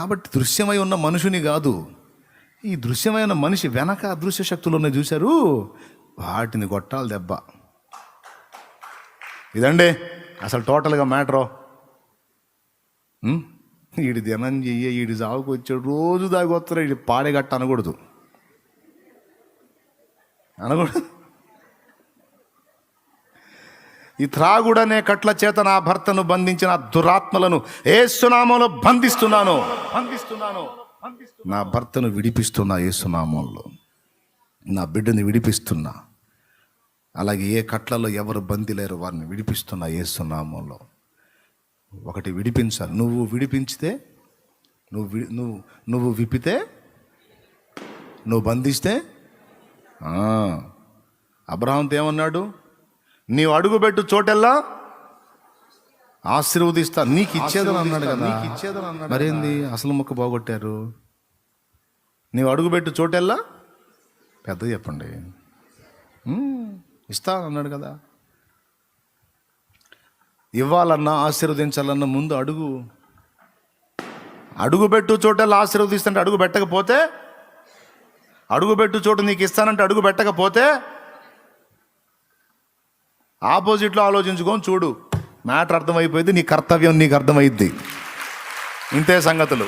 కాబట్టి దృశ్యమై ఉన్న మనుషుని కాదు, ఈ దృశ్యమైన మనిషి వెనక అదృశ్య శక్తులు ఉన్నాయి చూశారు, వాటిని కొట్టాలి దెబ్బ. ఇదండి అసలు టోటల్గా మ్యాటరు. వీడి దినం చెయ్యి, వీడి సాగుకు వచ్చాడు, రోజు దాగొస్తాడు, వీడి పాడేగట్ట అనకూడదు. ఈ త్రాగుడనే కట్ల చేత నా భర్తను బంధించిన దురాత్మలను యేసునామంలో బంధిస్తున్నాను. నా భర్తను విడిపిస్తున్నా యేసునామంలో, నా బిడ్డని విడిపిస్తున్నా. అలాగే ఏ కట్లలో ఎవరు బందీ లేరు వారిని విడిపిస్తున్నా యేసునామంలో. ఒకటి విడిపించాలి. నువ్వు విడిపించితే, నువ్వు విప్పితే, నువ్వు బంధిస్తే. అబ్రహాంతో ఏమన్నాడు? నీవు అడుగుపెట్టు చోటెల్లా ఆశీర్వదిస్తా, నీకు ఇచ్చేదని అన్నాడు కదా. మరేంది అసలు ముక్క పోగొట్టారు? నీవు అడుగుపెట్టు చోటెల్లా, పెద్ద చెప్పండి, ఇస్తా అన్నాడు కదా. ఇవ్వాలన్నా ఆశీర్వదించాలన్నా ముందు అడుగుపెట్టు చోటెల్లా ఆశీర్వదిస్తుంటే అడుగు పెట్టకపోతే, అడుగుపెట్టు చోటు నీకు ఇస్తానంటే అడుగు పెట్టకపోతే, ఆపోజిట్లో ఆలోచించుకొని చూడు, మ్యాటర్ అర్థమైపోయింది, నీ కర్తవ్యం నీకు అర్థమైద్ది. ఇంతే సంగతులు.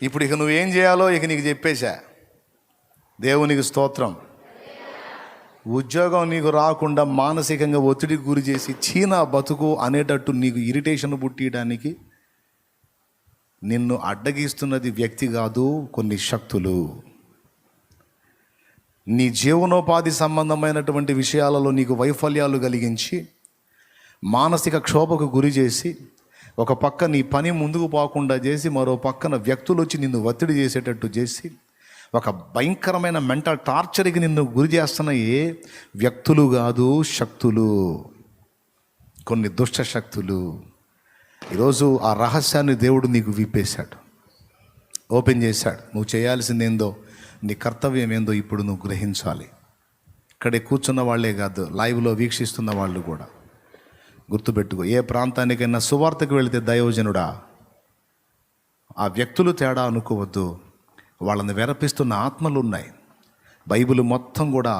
ఇప్పుడు ఇక నువ్వేం చేయాలో ఇక నీకు చెప్పేశా. దేవునికి స్తోత్రం. ఉద్యోగం నీకు రాకుండా మానసికంగా ఒత్తిడికి గురి చేసి చీనా బతుకు అనేటట్టు నీకు ఇరిటేషన్ పుట్టియడానికి నిన్ను అడ్డగిస్తున్నది వ్యక్తి కాదు, కొన్ని శక్తులు. నీ జీవనోపాధి సంబంధమైనటువంటి విషయాలలో నీకు వైఫల్యాలు కలిగించి మానసిక క్షోభకు గురి చేసి, ఒక పక్క నీ పని ముందుకు పోకుండా చేసి, మరో పక్కన వ్యక్తులు వచ్చి నిన్ను ఒత్తిడి చేసేటట్టు చేసి, ఒక భయంకరమైన మెంటల్ టార్చర్కి నిన్ను గురి చేస్తున్న ఏ వ్యక్తులు కాదు, శక్తులు, కొన్ని దుష్ట శక్తులు. ఈరోజు ఆ రహస్యాన్ని దేవుడు నీకు విప్పేశాడు, ఓపెన్ చేశాడు. నువ్వు చేయాల్సిందేందో, నీ కర్తవ్యం ఏందో ఇప్పుడు నువ్వు గ్రహించాలి. ఇక్కడే కూర్చున్న వాళ్ళే కాదు, లైవ్లో వీక్షిస్తున్న వాళ్ళు కూడా గుర్తుపెట్టుకో. ఏ ప్రాంతానికైనా సువార్తకు వెళితే దైవజనుడా, ఆ వ్యక్తులు తేడా అనుకోవద్దు, వాళ్ళని వెరపిస్తున్న ఆత్మలు ఉన్నాయి. బైబిల్ మొత్తం కూడా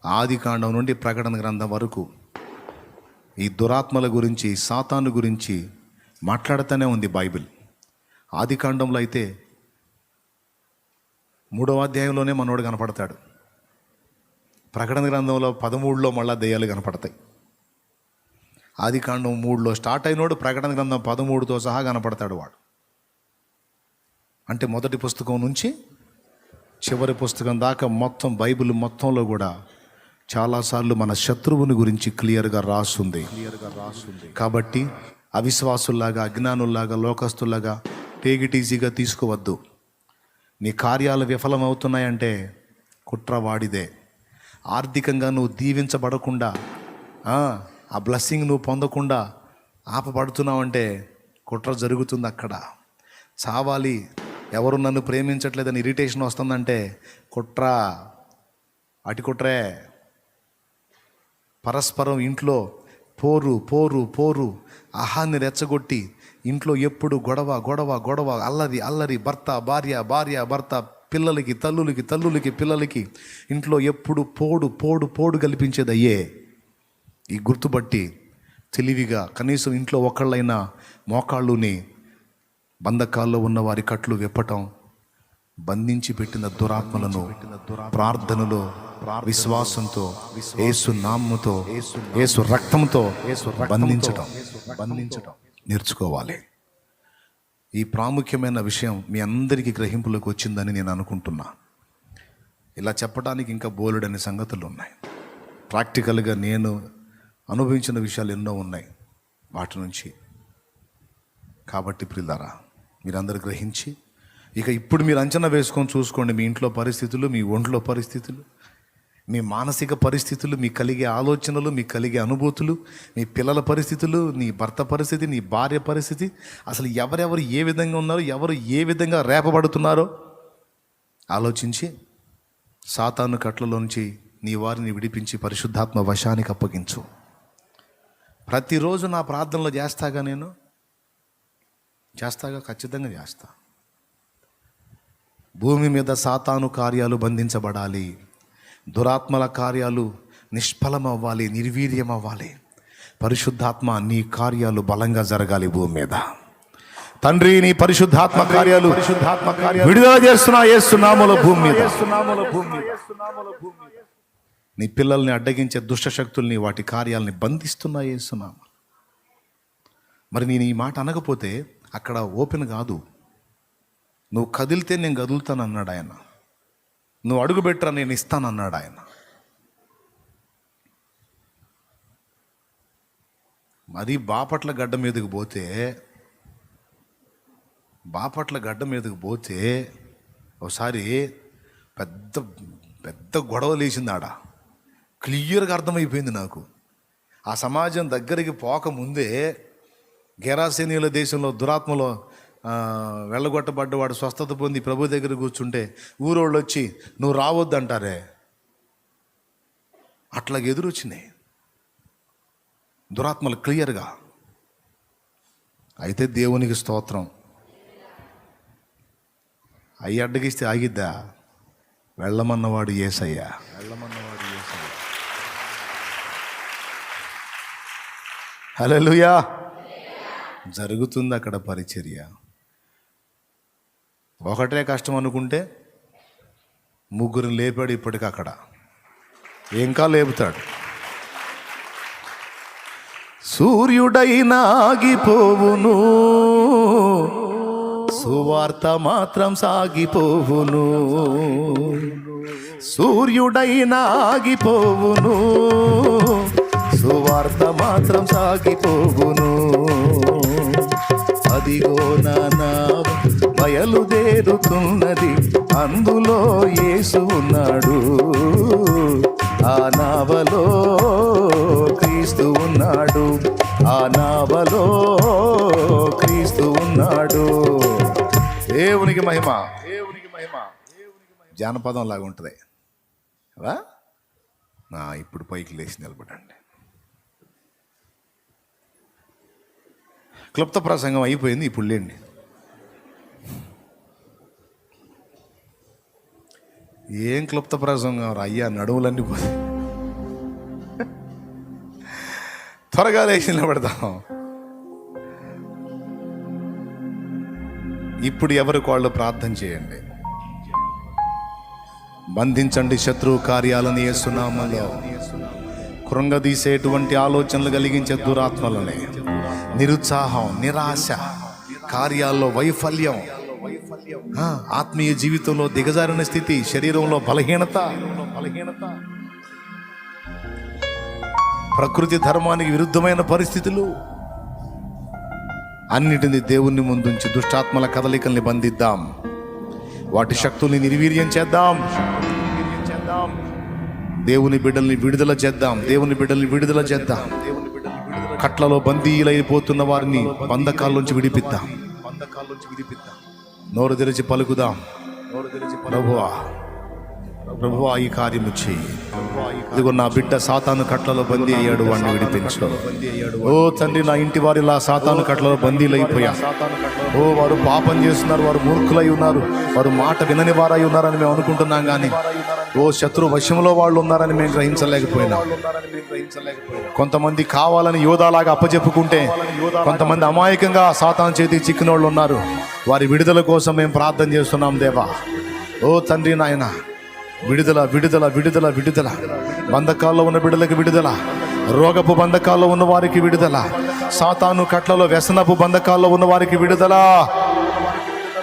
ఆది కాండం నుండి ప్రకటన గ్రంథం వరకు ఈ దురాత్మల గురించి, సాతాను గురించి మాట్లాడుతూనే ఉంది బైబిల్. ఆది కాండంలో అయితే 3వ అధ్యాయంలోనే మనోడు కనపడతాడు. ప్రకటన గ్రంథంలో 13లో మళ్ళా దెయ్యాలు కనపడతాయి. ఆది కాండం 3లో స్టార్ట్ అయినోడు ప్రకటన గ్రంథం 13తో సహా కనపడతాడు వాడు. అంటే మొదటి పుస్తకం నుంచి చివరి పుస్తకం దాకా మొత్తం బైబిల్ మొత్తంలో కూడా చాలాసార్లు మన శత్రువుని గురించి క్లియర్గా రాసుంది. కాబట్టి అవిశ్వాసుల్లాగా, అజ్ఞానుల్లాగా, లోకస్తుల్లాగా టేక్ ఇట్ ఈజీగా తీసుకోవద్దు. నీ కార్యాలు విఫలమవుతున్నాయంటే కుట్రవాడిదే. ఆర్థికంగా నువ్వు దీవించబడకుండా, ఆ బ్లెస్సింగ్ నువ్వు పొందకుండా ఆపబడుతున్నావంటే కుట్ర జరుగుతుంది అక్కడ. చావాలి, ఎవరు నన్ను ప్రేమించట్లేదని ఇరిటేషన్ వస్తుందంటే కుట్ర, అటి కుట్రే. పరస్పరం ఇంట్లో పోరు పోరు పోరు, ఆహాన్ని రెచ్చగొట్టి ఇంట్లో ఎప్పుడు గొడవ గొడవ గొడవ, అల్లరి అల్లరి, భర్త భార్య, భార్య భర్త, పిల్లలకి తల్లులకి, తల్లులకి పిల్లలకి, ఇంట్లో ఎప్పుడు పోడు పోడు పోడు కల్పించేది అయ్యే. ఈ గుర్తుబట్టి తెలివిగా కనీసం ఇంట్లో ఒకళ్ళైనా మోకాళ్ళుని బంధకాల్లో ఉన్న వారి కట్లు విప్పటం, బంధించి పెట్టిన దురాత్మలను ప్రార్థనలో, విశ్వాసంతో, యేసు నామముతో, యేసు రక్తంతో బంధించటం నేర్చుకోవాలి. ఈ ప్రాముఖ్యమైన విషయం మీ అందరికీ గ్రహింపులోకి వచ్చిందని నేను అనుకుంటున్నా. ఇలా చెప్పడానికి ఇంకా బోలెడని సంగతులు ఉన్నాయి. ప్రాక్టికల్గా నేను అనుభవించిన విషయాలు ఎన్నో ఉన్నాయి వాటి నుంచి. కాబట్టి ప్రియులారా, మీరందరూ గ్రహించి ఇక ఇప్పుడు మీరు అంచనా వేసుకొని చూసుకోండి. మీ ఇంట్లో పరిస్థితులు, మీ ఒంట్లో పరిస్థితులు, మీ మానసిక పరిస్థితులు, మీ కలిగే ఆలోచనలు, మీ కలిగే అనుభూతులు, మీ పిల్లల పరిస్థితులు, నీ భర్త పరిస్థితి, నీ భార్య పరిస్థితి, అసలు ఎవరెవరు ఏ విధంగా ఉన్నారో, ఎవరు ఏ విధంగా రేపబడుతున్నారో ఆలోచించి సాతాను కట్లలోంచి నీ వారిని విడిపించి పరిశుద్ధాత్మ వశానికి అప్పగించు. ప్రతిరోజు నా ప్రార్థనలో చేస్తాగా, నేను చేస్తాగా, ఖచ్చితంగా చేస్తా. భూమి మీద సాతాను కార్యాలు బంధించబడాలి, దురాత్మల కార్యాలు నిష్ఫలమవ్వాలి, నిర్వీర్యమవ్వాలి. పరిశుద్ధాత్మ నీ కార్యాలు బలంగా జరగాలి భూమి మీద. తండ్రి, నీ పరిశుద్ధాత్మ కార్యాలు విడుదల చేస్తున్నా యేసునామములో భూమి మీద. నీ పిల్లల్ని అడ్డగించే దుష్ట శక్తుల్ని, వాటి కార్యాలని బంధిస్తున్నా యేసునామములో. మరి నేను ఈ మాట అనకపోతే అక్కడ ఓపెన్ కాదు. నువ్వు కదిలితే నేను కదులుతాను అన్నాడు ఆయన. నువ్వు అడుగు పెట్టరా నేను ఇస్తాను అన్నాడు ఆయన. మరి బాపట్ల గడ్డ మీదకి పోతే ఒకసారి పెద్ద పెద్ద గొడవ లేచింది ఆడ. క్లియర్గా అర్థమైపోయింది నాకు. ఆ సమాజం దగ్గరికి పోకముందే గెరాసేనీయుల దేశంలో దురాత్మలో వెళ్ళగొట్టబడ్డవాడు స్వస్థత పొంది ప్రభు దగ్గర కూర్చుంటే ఊరోళ్ళు వచ్చి నువ్వు రావద్దంటారే, అట్లాగ ఎదురొచ్చినాయి దురాత్మలు క్లియర్గా. అయితే దేవునికి స్తోత్రం. అయ్యి అడ్డగిస్తే ఆగిద్దా? వెళ్ళమన్నవాడు యేసయ్యా. హల్లెలూయా. జరుగుతుంది అక్కడ పరిచర్య. ఒకటే కష్టం అనుకుంటే ముగ్గురు లేపాడు ఇప్పటికి. అక్కడ ఇంకా లేపుతాడు. సూర్యుడైనా ఆగిపోవును, సువార్త మాత్రం సాగిపోవును. సూర్యుడైనా ఆగిపోవును, సువార్త మాత్రం సాగిపోవును. అదిగో నా నావ బయలుదేరుతున్నది, అందులో యేసు ఉన్నాడు. ఆ నావలో క్రీస్తు ఉన్నాడు, ఆ నావలో క్రీస్తు ఉన్నాడు. దేవునికి మహిమ. జానపదం లాగా ఉంటుంది కదా. ఇప్పుడు పైకి లేచి నిలబడండి. క్లుప్త ప్రసంగం అయిపోయింది, ఇప్పుడు లేండి. ఏం క్లుప్త ప్రసంగం రా అయ్యా, నడువులన్నీ పోయి. త్వరగా లేచి నిలబడతాం. ఇప్పుడు ఎవరికి వాళ్ళు ప్రార్థన చేయండి. బంధించండి శత్రువు కార్యాలను యేసునామములో. కృంగదీసేటువంటి ఆలోచనలు కలిగించే దురాత్మలని, నిరుత్సాహం, నిరాశ, కార్యాల్లో వైఫల్యం, ఆత్మీయ జీవితంలో దిగజారిన స్థితి, శరీరంలో బలహీనత, ప్రకృతి ధర్మానికి విరుద్ధమైన పరిస్థితులు, అన్నిటిని దేవుని ముందుంచి దుష్టాత్మల కదలికల్ని బంధిద్దాం. వాటి శక్తుల్ని నిర్వీర్యం చేద్దాం. దేవుని బిడ్డల్ని విడుదల చేద్దాం. కట్లలో బందీలైపోతున్న వారిని బంధకాల్లోంచి విడిపిద్దాం. నోరు తెరిచి పలుకుదాం. ప్రభువా ఈ కార్యము చెయ్యి. ఇదిగో నా బిడ్డ సాతాను కట్లలో బందీ అయ్యాడు, వాడిని విడిపించు. ఓ తండ్రి, నా ఇంటి వారు ఇలా సాతాను కట్లలో బందీలైపోయా. ఓ వారు పాపం చేస్తున్నారు, వారు మూర్ఖులై ఉన్నారు, వారు మాట వినని వారై ఉన్నారని మేము అనుకుంటున్నాం. కానీ ఓ శత్రు వశంలో వాళ్ళు ఉన్నారని మేము గ్రహించలేకపోయినా. కొంతమంది కావాలని యోధాలాగా అప్పచెప్పుకుంటే, కొంతమంది అమాయకంగా సాతాను చేతికి చిక్కిన వాళ్ళు ఉన్నారు. వారి విడుదల కోసం మేము ప్రార్థన చేస్తున్నాం దేవా. ఓ తండ్రి నాయన, విడుదల విడుదల విడుదల విడుదల. బంధకాల్లో ఉన్న బిడ్డలకు విడుదల, రోగపు బంధకాల్లో ఉన్న వారికి విడుదల, సాతాను కట్లలో వ్యసనపు బంధకాల్లో ఉన్న వారికి విడుదల,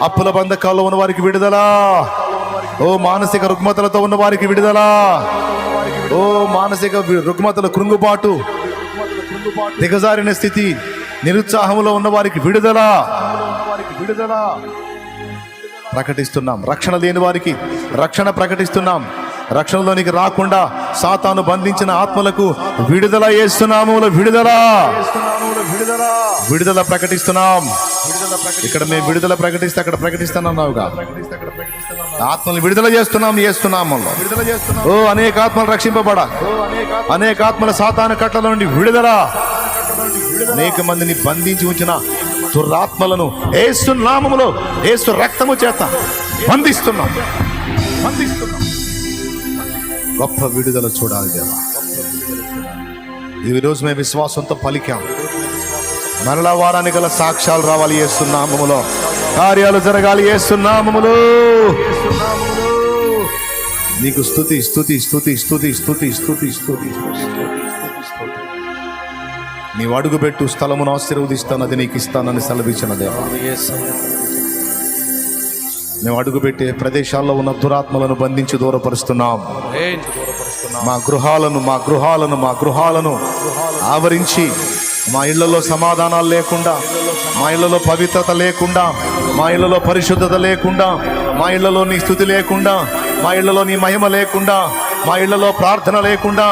అప్పుల బంధకాల్లో ఉన్న వారికి విడుదల, ఓ మానసిక రుగ్మతలతో ఉన్న వారికి విడుదల, ఓ మానసిక రుగ్మతల కృంగుబాటు, దిగజారిన స్థితి, నిరుత్సాహంలో ఉన్న వారికి విడుదల ప్రకటిస్తున్నాం. రక్షణ లేని వారికి రక్షణ ప్రకటిస్తున్నాం. రక్షణలోనికి రాకుండా సాతాను బంధించిన ఆత్మలకు విడుదల యేసునామములో విడుదల ప్రకటిస్తున్నాం. ఇక్కడ మేము విడుదల ప్రకటిస్తే అక్కడ ప్రకటిస్తున్నావుగా. ఆత్మలు విడుదల చేస్తున్నాం యేసునామములో. ఓ అనేక ఆత్మలు రక్షింపబడ, అనేక ఆత్మల సాతాను కట్ల నుండి విడుదల అనేక మందిని బంధించి ఉంచిన దురాత్మలను యేసు నామములో, యేసు రక్తము చేత బంధిస్తున్నాం. గొప్ప విడుదల చూడాలి దేవా. ఈరోజు మేము విశ్వాసంతో పలికాం. మరలా వారానికి గల సాక్ష్యాలు రావాలి యేసు నామములో, కార్యాలు జరగాలి యేసు నామములో. నీకు స్తుతి స్తుతి స్తుతి స్తుతి స్తుతి స్తుతి స్తుతి. నీవు అడుగుపెట్టు స్థలమును ఆశీర్వదిస్తాను, అది నీకు ఇస్తానని సెలవిచ్చిన దేవా. మేము అడుగుపెట్టే ప్రదేశాల్లో ఉన్న దురాత్మలను బంధించి దూరపరుస్తున్నాం. మా గృహాలను ఆవరించి, మా ఇళ్లలో సమాధానాలు లేకుండా, మా ఇళ్లలో పవిత్రత లేకుండా, మా ఇళ్లలో పరిశుద్ధత లేకుండా, మా ఇళ్లలో నీ స్తుతి లేకుండా, మా ఇళ్లలో నీ మహిమ లేకుండా, మా ఇళ్లలో ప్రార్థన లేకుండా,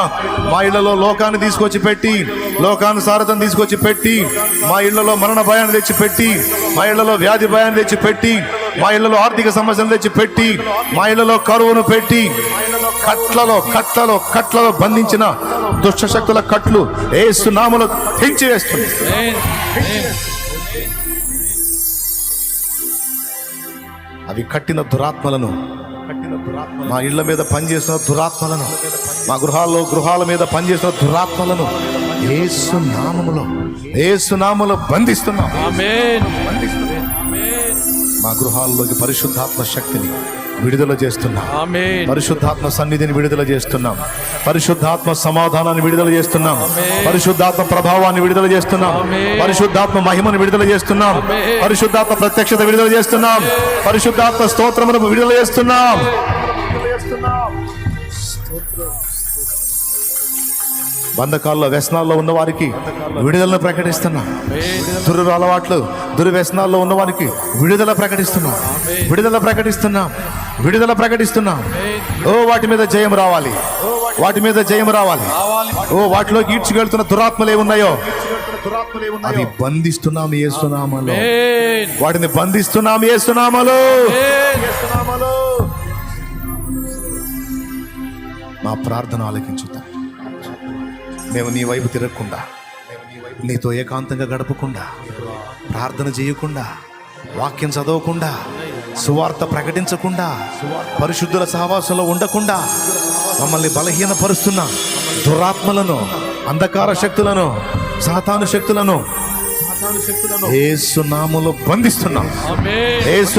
మా ఇళ్లలో లోకాన్ని తీసుకొచ్చి పెట్టి, లోకానుసారతను తీసుకొచ్చి పెట్టి, మా ఇళ్లలో మరణ భయాన్ని తెచ్చిపెట్టి, మా ఇళ్లలో వ్యాధి భయాన్ని తెచ్చిపెట్టి, మా ఇళ్లలో ఆర్థిక సమస్యలు తెచ్చిపెట్టి, మా ఇళ్లలో కరువును పెట్టి, కట్లలో బంధించిన దుష్ట శక్తుల కట్లు యేసు నామములో తెంచివేస్తుంది. అవి కట్టిన దురాత్మలను, మా ఇళ్ల మీద పనిచేస్తున్న దురాత్మలను, మా గృహాల మీద పనిచేస్తున్న దురాత్మలను యేసు నామములో బంధిస్తున్నాం. మా గృహాల్లోకి పరిశుద్ధాత్మ శక్తిని విడుదల చేస్తున్నాం. పరిశుద్ధాత్మ సన్నిధిని విడుదల చేస్తున్నాం. పరిశుద్ధాత్మ సమాధానాన్ని విడుదల చేస్తున్నాం. పరిశుద్ధాత్మ ప్రభావాన్ని విడుదల చేస్తున్నాం. పరిశుద్ధాత్మ మహిమను విడుదల చేస్తున్నాం. పరిశుద్ధాత్మ ప్రత్యక్షత విడుదల చేస్తున్నాం. పరిశుద్ధాత్మ స్తోత్రమును విడుదల చేస్తున్నాం. బంధకాల్లో, వ్యసనాల్లో ఉన్న వారికి విడుదలను ప్రకటిస్తున్నాం. అలవాట్లు, దుర్వ్యసనాల్లో ఉన్న వారికి విడుదల ప్రకటిస్తున్నాం. ఓ వాటి మీద జయం రావాలి. ఓ వాటిలోకి ఈడ్చుకెళ్తున్న దురాత్మలు ఏమున్నాయో అవి బంధిస్తున్నాం యేసునామములో. వాటిని బంధిస్తున్నాం యేసునామములో. మా ప్రార్థన ఆలకించుతాం. మేము నీ వైపు తిరగకుండా, నీతో ఏకాంతంగా గడపకుండా, ప్రార్థన చేయకుండా, వాక్యం చదవకుండా, సువార్త ప్రకటించకుండా, పరిశుద్ధుల సహవాసంలో ఉండకుండా మమ్మల్ని బలహీనపరుస్తున్న దురాత్మలను, అంధకార శక్తులను, సాతాను శక్తులను యేసు నామములో బంధిస్తున్నాం. యేసు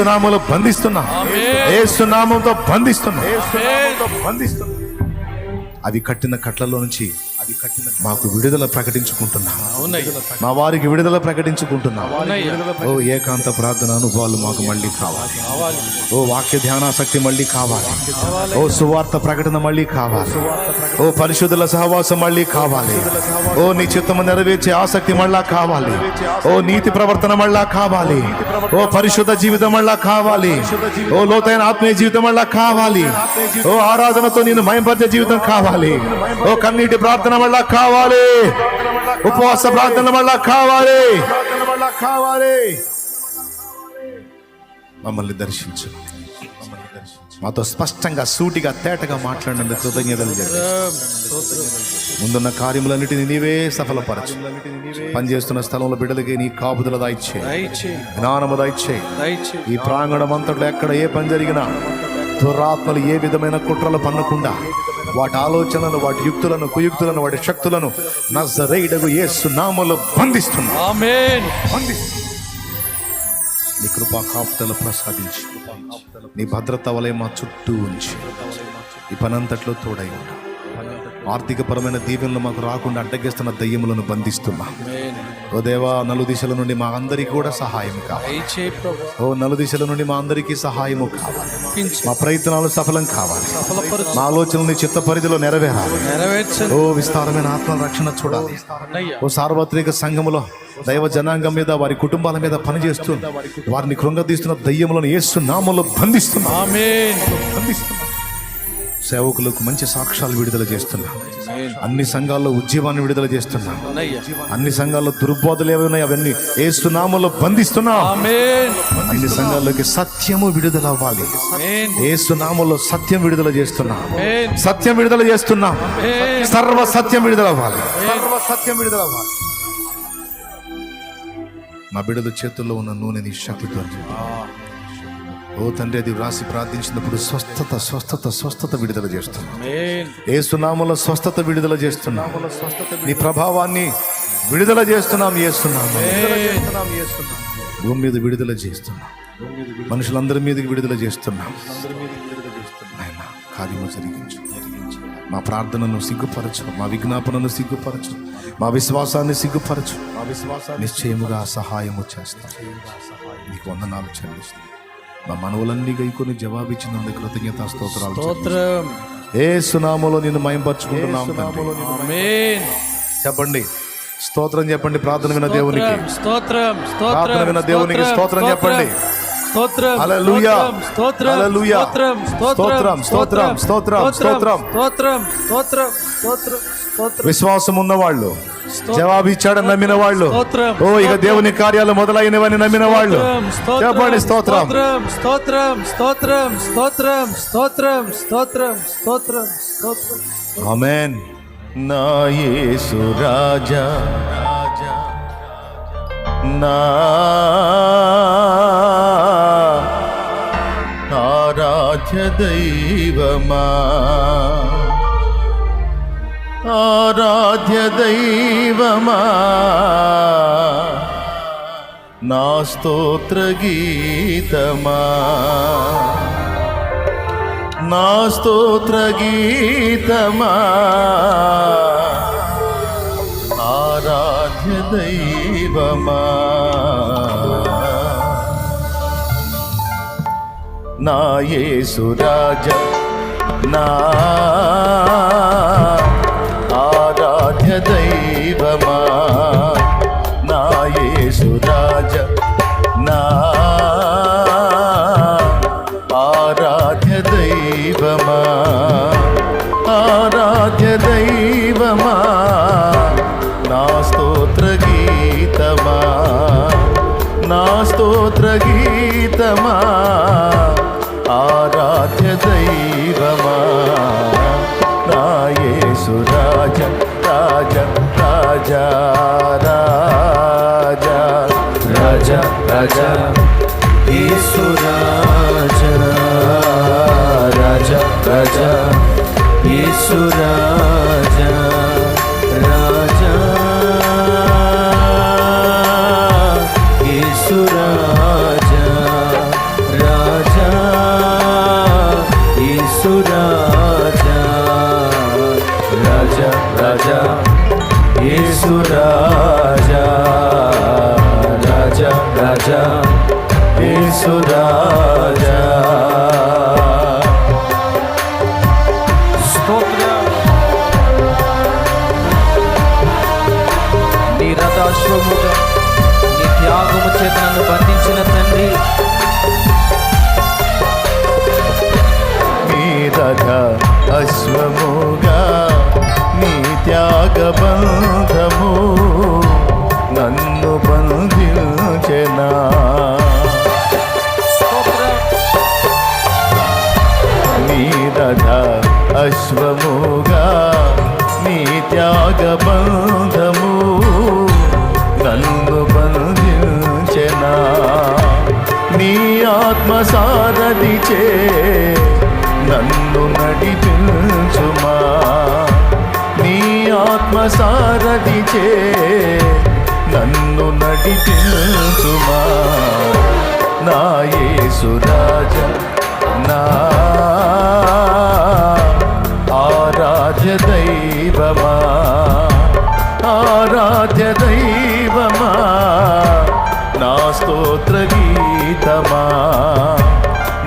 నామముతో బంధిస్తున్నాం. అవి కట్టిన కట్లలో నుంచి మాకు విడుదల ప్రకటించుకుంటున్నాం. మా వారికి విడుదల ప్రకటించుకుంటున్నాం. ఓ ఏకాంత ప్రార్థన అనుభవాలు మాకు మళ్ళీ కావాలి. ఓ వాక్య ధ్యానాసక్తి మళ్ళీ కావాలి. ఓ సువార్త ప్రకటన మళ్ళీ కావాలి. ఓ పరిశుద్ధుల సహవాసం మళ్ళీ కావాలి. ఓ నీ చిత్తము నెరవేర్చే ఆసక్తి మళ్ళా కావాలి. ఓ నీతి ప్రవర్తన మళ్ళా కావాలి. ఓ పరిశుద్ధ జీవితం మళ్ళా కావాలి. ఓ లోతైన ఆత్మీయ జీవితం మళ్ళా కావాలి. ఓ ఆరాధనతో నేను మయంపరిచే జీవితం కావాలి. ఓ కన్నీటి ప్రార్థన మళ్ళా కావాలి. ఉపవాస ప్రార్థన మళ్ళా కావాలి. మమ్మల్ని దర్శించు. మాతో స్పష్టంగా, సూటిగా, తేటగా మాట్లాడినందుకు కృతజ్ఞతలు చెల్లిస్తున్నాం. ముందున్న కార్యములన్నిటిని నీవే సఫలపరచు. పనిచేస్తున్న స్థలంలో బిడ్డలకి నీ కాపుదల దయచే, జ్ఞానము దయచే. ఈ ప్రాంగణం అంతట్లో ఎక్కడ ఏ పని జరిగినా దురాత్మలు ఏ విధమైన కుట్రలు పన్నకుండా, వాటి ఆలోచనలను, వాటి యుక్తులను, కుయుక్తులను, వాటి శక్తులను నజరేయుడగు యేసు నామములో బంధిస్తున్నాం. ఆమేన్. నీ కృపా కాపుదల ప్రసాదించి, నీ భద్రత వలె మా చుట్టూ ఉంచి, ఈ పనంతట్లో తోడై ఉంటాం. ఆర్థికపరమైన దీవెనలు మాకు రాకుండా అడ్డగిస్తున్న దయ్యములను బంధిస్తున్నా. ఓ దేవా, నలుదిశల నుండి మా అందరికీ కూడా సహాయం కావాలి. ఓ నలుదిశల నుండి మా అందరికీ సహాయము కావాలి. మా ప్రయత్నాలు సఫలం కావాలి. మా ఆలోచనలు చిత్త పరిధిలో నెరవేరాలి. ఓ విస్తారమైన ఆత్మ రక్షణ చూడాలి. ఓ సార్వత్రిక సంఘములో దైవ జనాంగం మీద, వారి కుటుంబాల మీద పనిచేస్తూ వారిని కృంగదీస్తున్న దయ్యములను యేసు నామములో బంధిస్తున్నా. సేవకులకు మంచి సాక్ష్యాలు విడుదల చేస్తున్నాం. అన్ని సంఘాల్లో ఉద్యమాన్ని విడుదల చేస్తున్నాం. అన్ని సంఘాల్లో దుర్బోధలు ఏమైనాయి అవన్నీ యేసు నామములో బంధిస్తున్నాం. అన్ని సంఘాల్లోకి సత్యము విడుదల అవ్వాలి. యేసు నామములో సత్యం విడుదల చేస్తున్నాం. సత్యం విడుదల చేస్తున్నాం. సర్వ సత్యం విడుదల అవ్వాలి. మా బిడ్డల చేతుల్లో ఉన్న నూనె నీ శక్తితో ఓ తండ్రి, అది వ్రాసి ప్రార్థించినప్పుడు స్వస్థత విడుదల చేస్తున్నాం. యేసునామములో స్వస్థత విడుదల చేస్తున్నాం. నీ ప్రభావాన్ని విడుదల చేస్తున్నాం. భూమి మీద విడుదల చేస్తున్నాం. మనుషులందరి మీదకి విడుదల చేస్తున్నాం. ఆయన కార్యము జరిగించు. మా ప్రార్థనను సిగ్గుపరచు, మా విజ్ఞాపనను సిగ్గుపరచు, మా విశ్వాసాన్ని సిగ్గుపరచు. నిశ్చయముగా సహాయము చేస్తాం. నీకు వందనాలు చెల్లిస్తాం. మా మనవులన్నీ గైకొని జవాబిచ్చినందుకు కృతజ్ఞతా స్తోత్రాలు. యేసు నామములో నిన్ను మహిమపరచుకుంటున్నాం. చెప్పండి స్తోత్రం, చెప్పండి. ప్రార్థన విన్న దేవునికి స్తోత్రం, ప్రార్థన విన్న దేవునికి స్తోత్రం చెప్పండి. హల్లెలూయా, హల్లెలూయా, స్తోత్రం, స్తోత్రం, స్తోత్రం, స్తోత్రం. విశ్వాసం ఉన్నవాళ్ళు, జవాబు ఇచ్చాడని నమ్మిన వాళ్ళు, ఓ ఇక దేవుని కార్యాలు మొదలైనవని నమ్మిన వాళ్ళు చెప్పండి స్తోత్రం. ఆమేన్. నా యేసు రాజా, నా ఆరాధ్య దైవమా, ఆరాధ్య దైవమా, నా స్తోత్ర గీతమా, నా స్తోత్ర గీతమా, ఆరాధ్య దైవమా, నా యేసు రాజా, నా ఆరాధ్య దైవమా, నా యేసు రాజా, నా ఆరాధ్య దైవమా, ఆరాధ్య దైవమా, నా స్తోత్ర గీతమా, నా స్తోత్ర గీతమా, ఆరాధ్య దైవమా, నా యేసు రాజా, రాజా, రాజా, రాజా, రాజా, రాజా, యేసు రాజా, రాజా, రాజా, యేసు రాజా, రాజా, యేసు రాజా, రాజా, యేసు రాజా, రాజా, రాజా, యేసు రాజా, రాజా, రాజా, యేసు రాజా. నీ రథాశ్వముగా నీ త్యాగము చేత నన్ను బంధించిన తండ్రి, నీ రథ అశ్వముగా నీ త్యాగ బంధము నన్ను బంధించెనా, నీ రథ అశ్వముగా నీ త్యాగ బంధము నన్ను బంధించెనా, నీ ఆత్మ సారథిచే నన్ను నడిపించుమా, నీ ఆత్మ సారథిచే నన్ను నడిపించుమా, నా యేసు రాజా, నా ఆరాధ్య దైవమా, ఆరాధ్య దైవమా, నా స్తోత్ర గీతమా,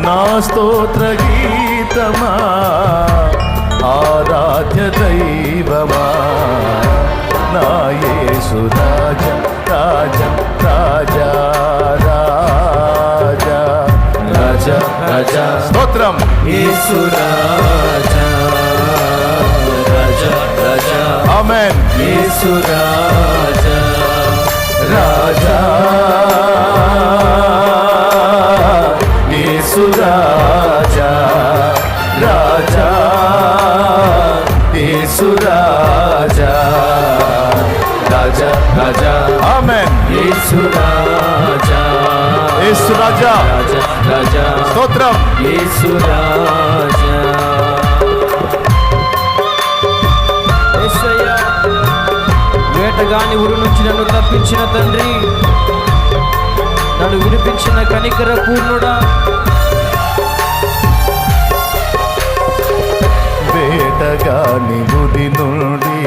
నా స్తోత్ర గీతమా, ఆరాధ్య దైవమా, నా యేసు రాజా, రాజా, రాజా, రాజా, రాజా, రాజా, స్తోత్రం, యేసు రాజా, రాజా, రాజా, ఆమేన్, యేసు రాజా, రాజా, యేసు రాజా, రాజా, యేసు రాజా, రాజా రాజా ఆమేన్. యేసు రాజా యేసు రాజా రాజా రాజా స్తోత్రం. యేసు రాజా. యేసయ్యా, వేటగాని ఉరి నుంచి నన్ను తప్పించిన తండ్రి, నన్ను విడిపించిన కనికర పూర్ణుడా, వేటగాని ఉరి నుండి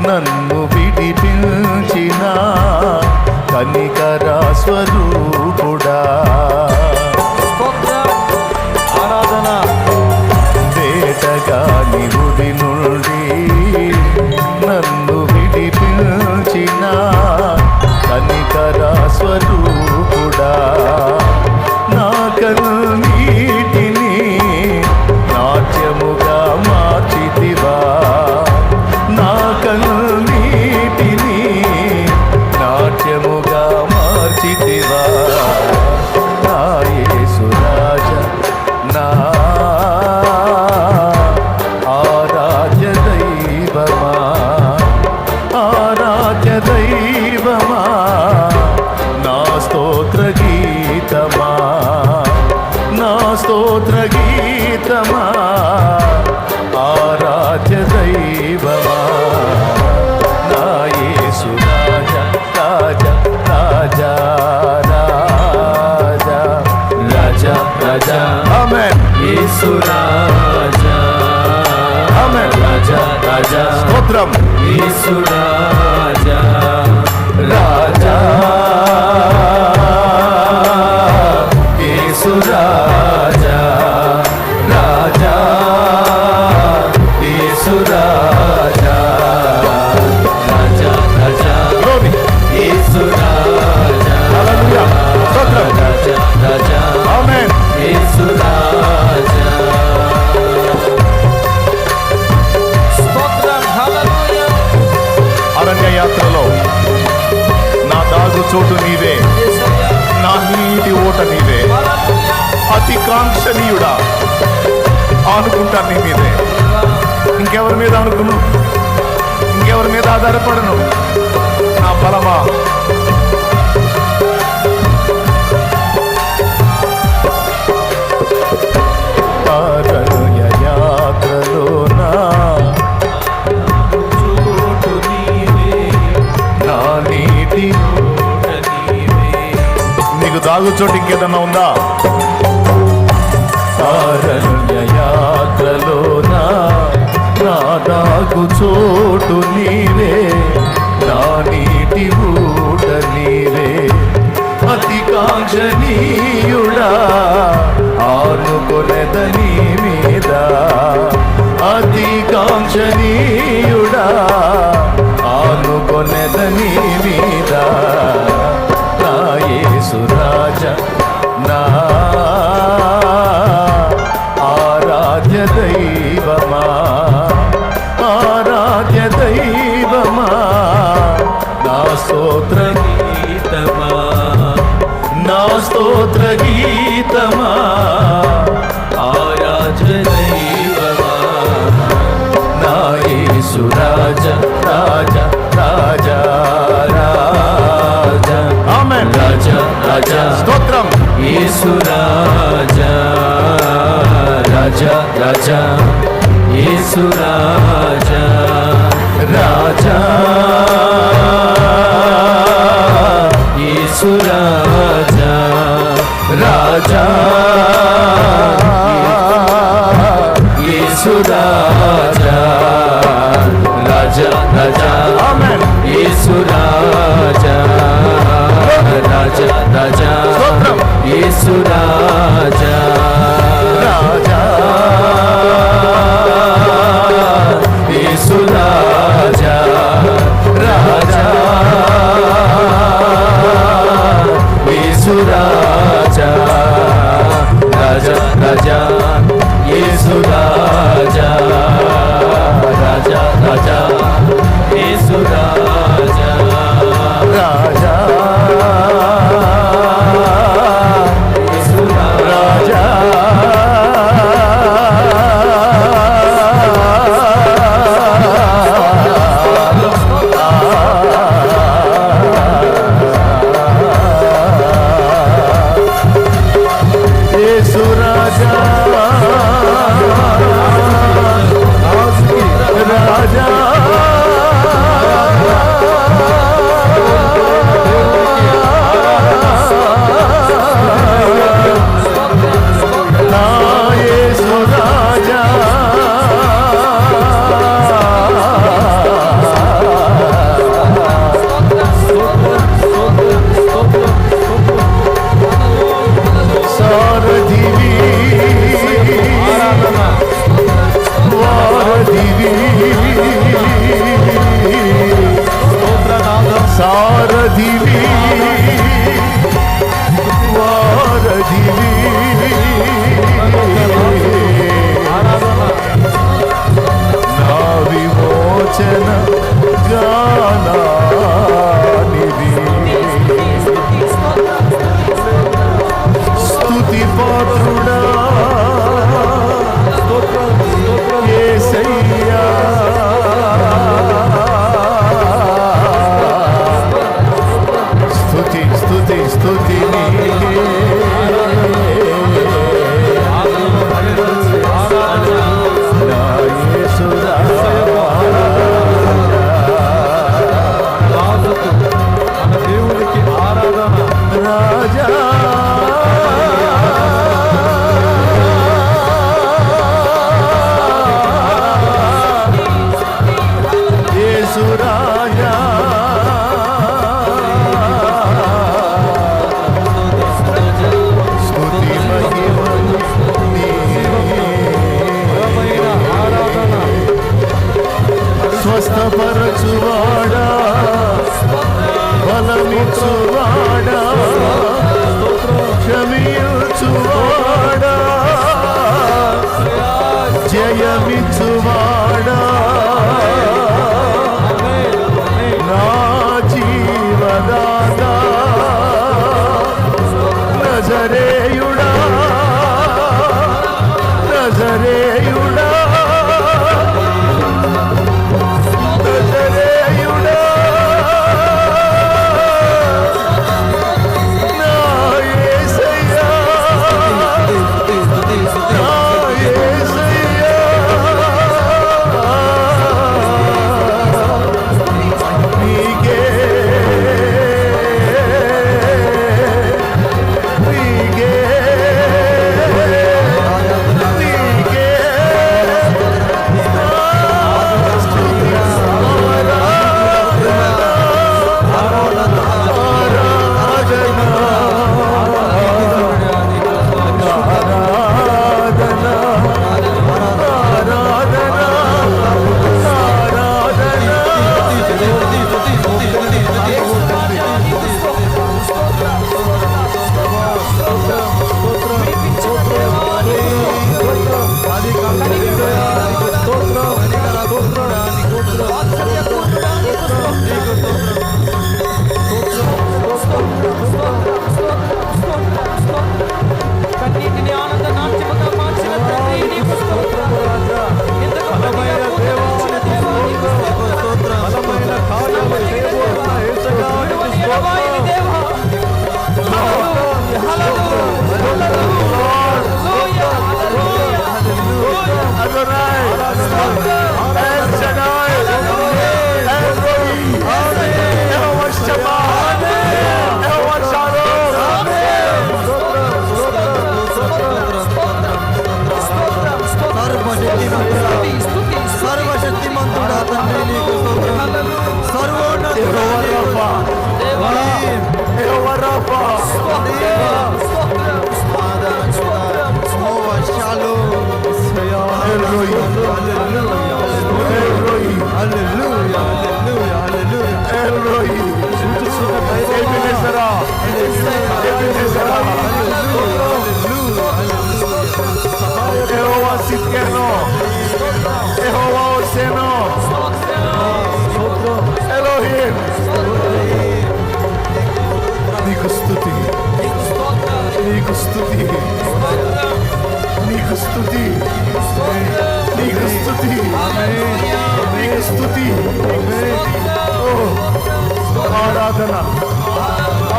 నన్ను విడిపించిన కనికరా స్వరూపుడా. స్తోత్రం, ఆరాధన. వేటగాని ఉరి నుండి నన్ను విడిపించిన కనికరా స్వరూపుడా. నా కన్నీటిని నాట్యముగా మార్చితివా, నా కన్నీటిని నాట్యముగా మార్చితివా. నా యేసు రాజా, నా ఆరాధ్య దైవమా, ఆరాధ్య దైవమా, నా స్తోత్ర గీతమా, నా స్తోత్ర గీతమా, ఆరాధ్య దైవమా. నా యేసు రాజా రాజా రాజా రాజా రాజా రాజా ఆమేన్. యేసు రాజా ఆమేన్. రాజా రాజా స్తోత్రం. యేసు రాజా రాజా యేసు రాజా రాజా యేసు రాజా రాజా రాజా గ్లోరీ. యేసు రాజా హల్లెలూయా. స్తోత్రం. రాజా రాజా ఆమేన్. యేసు రాజా. స్తోత్రం, హల్లెలూయా. అరణ్య యాత్రలో నా దాగు చోటు నీవే, యేసయ్యా, నా నీటి ఓట నీవే, హల్లెలూయా. అతి కాంక్షణీయుడా. ఆనుకుంటాను నీ మీదే, ఇంకెవరి మీద అనుకును, ఇంకెవరి మీద ఆధారపడను. నా బలమా, అరణ్య యాత్రలో నా చోటు నీవే, నా నీటి ఓట నీవే. నీకు దాగు చోటు ఇంకేదన్నా ఉందా? అరణ్య యాత్రలో నా దాగు చోటు నీవే, నా నీటి ఊట నీవే, అతి కాంక్షణీయుడా. ఆనుకొనెదని మీద, అతి కాంక్షణీయుడా. ఆనుకొనెదని మీద, నా యేసు రాజా, నా ఆరాధ్య దైవమా, ఆరాధ్య దైవమా, నా స్తోత్ర గీతమా, నా స్తోత్ర గీతమా, ఆరాధ్య దైవమా. నా యేసు రాజా రాజా రాజా రాజా. ఆమేన్. రాజా రాజా స్తోత్రం. యేసు రాజా రాజా రాజా యేసు రాజా రాజా యేసు రాజా రాజా యేసు రాజా రాజా రాజా ఆమేన్. యేసు రాజా రాజా రాజా స్తోత్రం. యేసు రాజా రాజా యేసు రాజా రాజా యేసు రాజా రాజా రాజా యేసు రాజా రాజా రాజా యేసు రాజా రాజా యేసు రాజా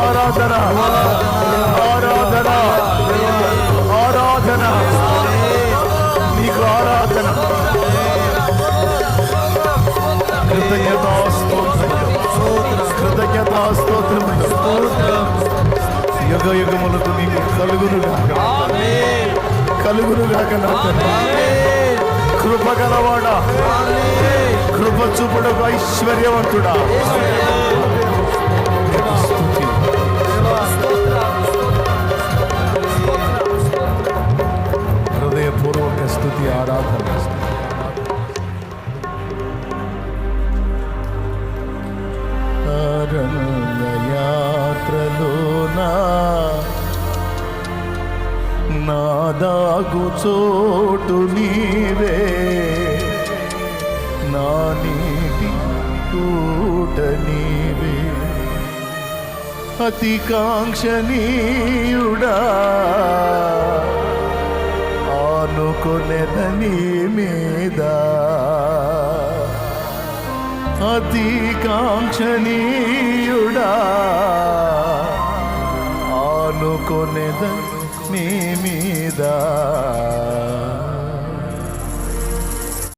ఆరాధన ఆరాధన ఆరాధన ఆరాధన నీకు ఆరాధన కృతజ్ఞతాస్తోత్రములు యుగ యుగములకు నీకు కలుగునుగాక నా తండ్రి. కృప గలవాడా, కృప చూపుటకు ఐశ్వర్యవంతుడా, స్తుతి. హృదయపూర్వక స్తుతి ఆరాధన. అరణ్యయాత్రలోనా నా దాగు చోటు నీవే, నా నీటి ఊట నీవే, అతి కాంక్షణీయుడా ఆనుకొనెదని మీద, అతి కాంక్షణీయుడా ఆనుకొనెదని నీ మీద.